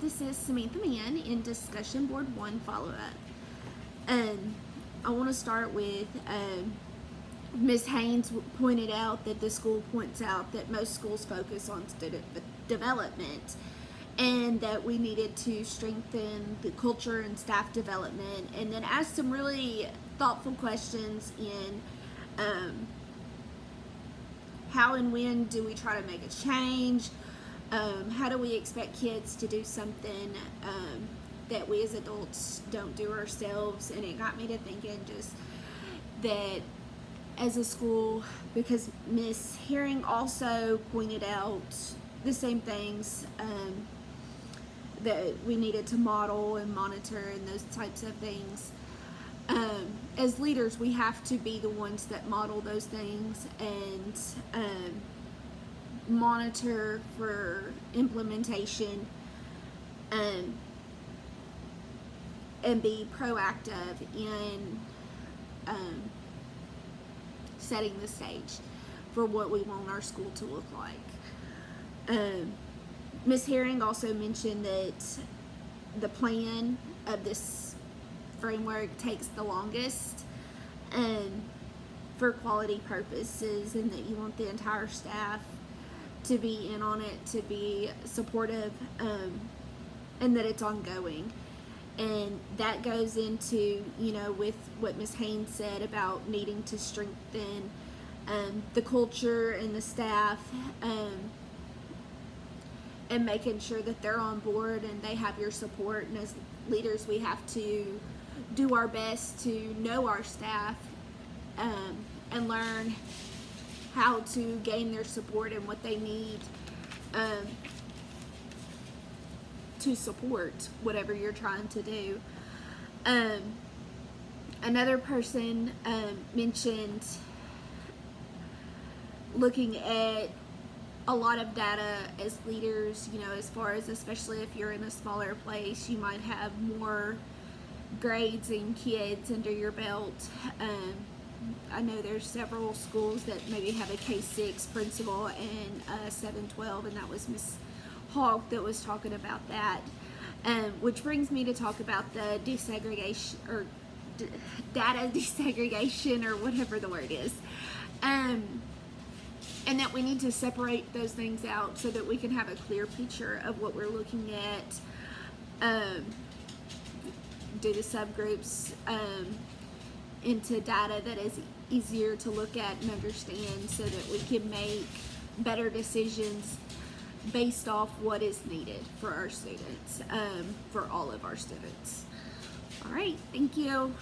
this is Samantha Mann in Discussion Board 1 Follow-Up. I want to start with Ms. Haynes pointed out that the school points out that most schools focus on student development and that we needed to strengthen the culture and staff development, and then ask some really thoughtful questions in how and when do we try to make a change. How do we expect kids to do something that we as adults don't do ourselves? And it got me to thinking just that as a school, because Miss Herring also pointed out the same things that we needed to model and monitor and those types of things. As leaders, we have to be the ones that model those things and monitor for implementation and be proactive in setting the stage for what we want our school to look like. Ms. Herring also mentioned that the plan of this framework takes the longest for quality purposes, and that you want the entire staff to be in on it, to be supportive, and that it's ongoing. And that goes into, with what Ms. Haynes said about needing to strengthen the culture and the staff, and making sure that they're on board and they have your support. And as leaders, we have to do our best to know our staff and learn how to gain their support and what they need to support whatever you're trying to do. Another person mentioned looking at a lot of data as leaders, as far as, especially if you're in a smaller place, you might have more grades and kids under your belt. I know there's several schools that maybe have a K-6 principal and a 7-12, and that was Miss Hawk that was talking about that. Which brings me to talk about the desegregation, or data desegregation, or whatever the word is. And that we need to separate those things out so that we can have a clear picture of what we're looking at. Do the subgroups into data that is easier to look at and understand, so that we can make better decisions based off what is needed for our students, for all of our students. All right, thank you.